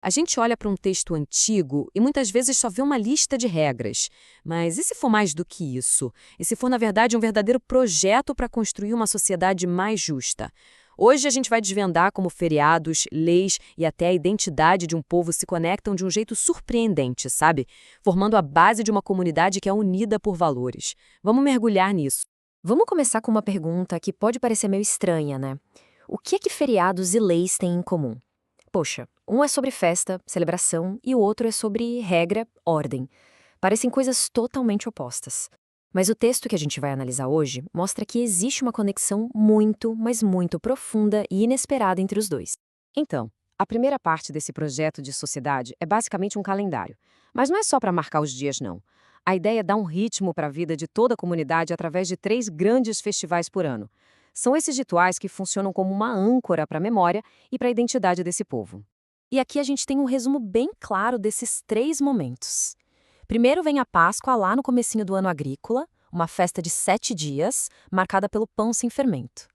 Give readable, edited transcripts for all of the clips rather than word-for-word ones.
A gente olha para um texto antigo e muitas vezes só vê uma lista de regras. Mas e se for mais do que isso? E se for, na verdade, um verdadeiro projeto para construir uma sociedade mais justa? Hoje a gente vai desvendar como feriados, leis e até a identidade de um povo se conectam de um jeito surpreendente, sabe? Formando a base de uma comunidade que é unida por valores. Vamos mergulhar nisso. Vamos começar com uma pergunta que pode parecer meio estranha, né? O que é que feriados e leis têm em comum? Poxa, um é sobre festa, celebração, e o outro é sobre regra, ordem. Parecem coisas totalmente opostas. Mas o texto que a gente vai analisar hoje mostra que existe uma conexão muito, mas muito profunda e inesperada entre os dois. Então, a primeira parte desse projeto de sociedade é basicamente um calendário. Mas não é só para marcar os dias, não. A ideia é dar um ritmo para a vida de toda a comunidade através de 3 grandes festivais por ano. São esses rituais que funcionam como uma âncora para a memória e para a identidade desse povo. E aqui a gente tem um resumo bem claro desses 3 momentos. Primeiro vem a Páscoa lá no comecinho do ano agrícola, uma festa de 7 dias, marcada pelo pão sem fermento.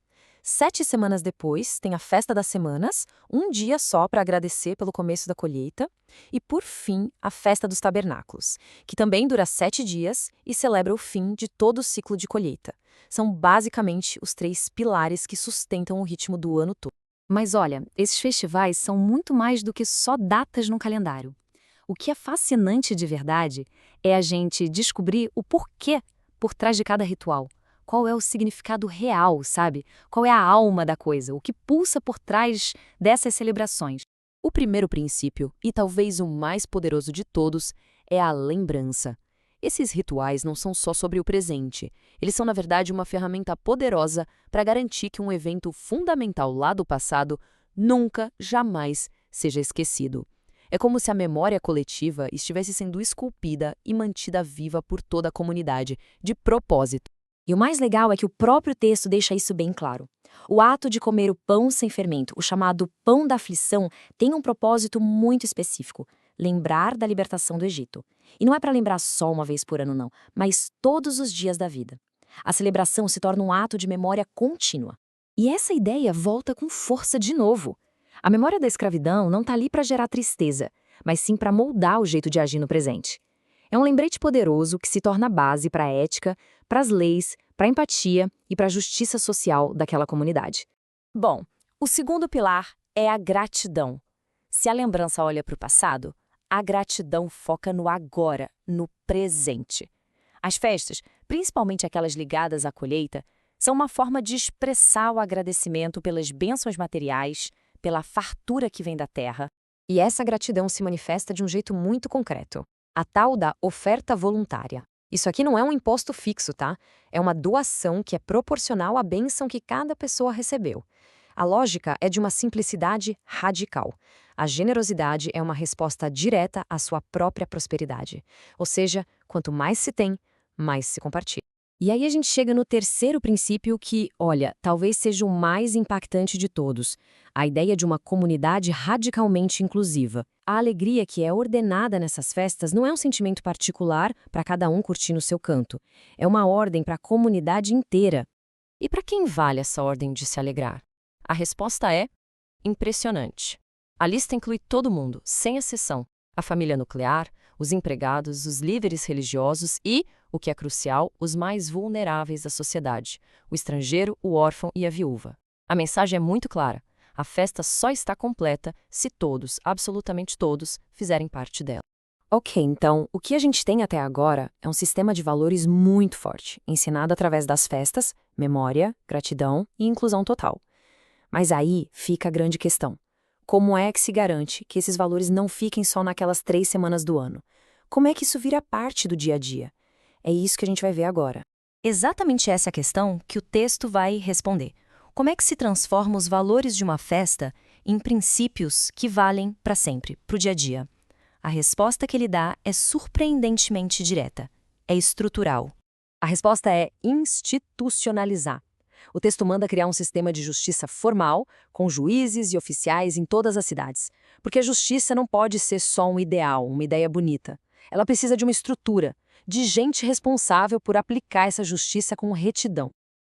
7 semanas depois, tem a Festa das Semanas, um dia só para agradecer pelo começo da colheita. E, por fim, a Festa dos Tabernáculos, que também dura 7 dias e celebra o fim de todo o ciclo de colheita. São basicamente os 3 pilares que sustentam o ritmo do ano todo. Mas olha, esses festivais são muito mais do que só datas no calendário. O que é fascinante de verdade é a gente descobrir o porquê por trás de cada ritual. Qual é o significado real, sabe? Qual é a alma da coisa, o que pulsa por trás dessas celebrações. O primeiro princípio, e talvez o mais poderoso de todos, é a lembrança. Esses rituais não são só sobre o presente, eles são, na verdade, uma ferramenta poderosa para garantir que um evento fundamental lá do passado nunca, jamais seja esquecido. É como se a memória coletiva estivesse sendo esculpida e mantida viva por toda a comunidade, de propósito. E o mais legal é que o próprio texto deixa isso bem claro. O ato de comer o pão sem fermento, o chamado pão da aflição, tem um propósito muito específico: lembrar da libertação do Egito. E não é para lembrar só uma vez por ano, não, mas todos os dias da vida. A celebração se torna um ato de memória contínua. E essa ideia volta com força de novo. A memória da escravidão não está ali para gerar tristeza, mas sim para moldar o jeito de agir no presente. É um lembrete poderoso que se torna base para a ética, para as leis, para a empatia e para a justiça social daquela comunidade. Bom, o segundo pilar é a gratidão. Se a lembrança olha para o passado, a gratidão foca no agora, no presente. As festas, principalmente aquelas ligadas à colheita, são uma forma de expressar o agradecimento pelas bênçãos materiais, pela fartura que vem da terra. E essa gratidão se manifesta de um jeito muito concreto: a tal da oferta voluntária. Isso aqui não é um imposto fixo, tá? É uma doação que é proporcional à bênção que cada pessoa recebeu. A lógica é de uma simplicidade radical. A generosidade é uma resposta direta à sua própria prosperidade. Ou seja, quanto mais se tem, mais se compartilha. E aí a gente chega no terceiro princípio que, olha, talvez seja o mais impactante de todos: a ideia de uma comunidade radicalmente inclusiva. A alegria que é ordenada nessas festas não é um sentimento particular para cada um curtir no seu canto. É uma ordem para a comunidade inteira. E para quem vale essa ordem de se alegrar? A resposta é impressionante. A lista inclui todo mundo, sem exceção: a família nuclear, os empregados, os líderes religiosos e, o que é crucial, os mais vulneráveis da sociedade: o estrangeiro, o órfão e a viúva. A mensagem é muito clara: a festa só está completa se todos, absolutamente todos, fizerem parte dela. Ok, então, o que a gente tem até agora é um sistema de valores muito forte, ensinado através das festas, memória, gratidão e inclusão total. Mas aí fica a grande questão: como é que se garante que esses valores não fiquem só naquelas 3 semanas do ano? Como é que isso vira parte do dia a dia? É isso que a gente vai ver agora. Exatamente essa é a questão que o texto vai responder. Como é que se transforma os valores de uma festa em princípios que valem para sempre, para o dia a dia? A resposta que ele dá é surpreendentemente direta. É estrutural. A resposta é institucionalizar. O texto manda criar um sistema de justiça formal, com juízes e oficiais em todas as cidades. Porque a justiça não pode ser só um ideal, uma ideia bonita. Ela precisa de uma estrutura, de gente responsável por aplicar essa justiça com retidão.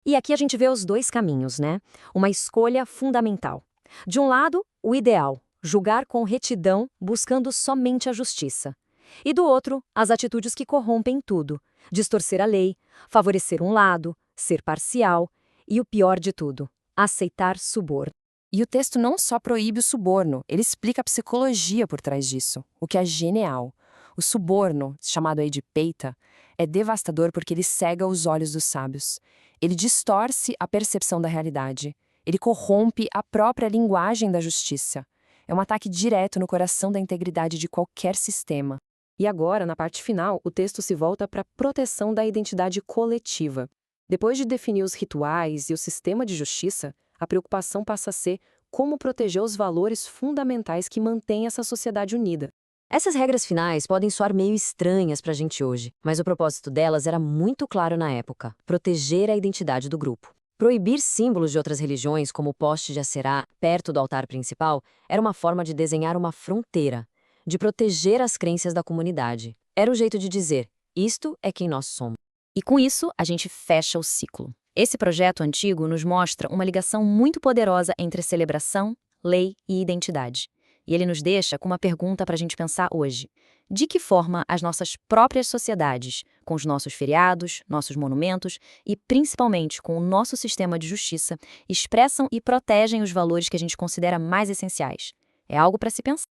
E aqui a gente vê os dois caminhos, né? Uma escolha fundamental. De um lado, o ideal, julgar com retidão, buscando somente a justiça. E do outro, as atitudes que corrompem tudo, distorcer a lei, favorecer um lado, ser parcial e, o pior de tudo, aceitar suborno. E o texto não só proíbe o suborno, ele explica a psicologia por trás disso, o que é genial. O suborno, chamado aí de peita, é devastador porque ele cega os olhos dos sábios. Ele distorce a percepção da realidade. Ele corrompe a própria linguagem da justiça. É um ataque direto no coração da integridade de qualquer sistema. E agora, na parte final, o texto se volta para a proteção da identidade coletiva. Depois de definir os rituais e o sistema de justiça, a preocupação passa a ser como proteger os valores fundamentais que mantêm essa sociedade unida. Essas regras finais podem soar meio estranhas para a gente hoje, mas o propósito delas era muito claro na época: proteger a identidade do grupo. Proibir símbolos de outras religiões, como o poste de Aserá, perto do altar principal, era uma forma de desenhar uma fronteira, de proteger as crenças da comunidade. Era o jeito de dizer: isto é quem nós somos. E com isso, a gente fecha o ciclo. Esse projeto antigo nos mostra uma ligação muito poderosa entre celebração, lei e identidade. E ele nos deixa com uma pergunta para a gente pensar hoje. De que forma as nossas próprias sociedades, com os nossos feriados, nossos monumentos e principalmente com o nosso sistema de justiça, expressam e protegem os valores que a gente considera mais essenciais? É algo para se pensar.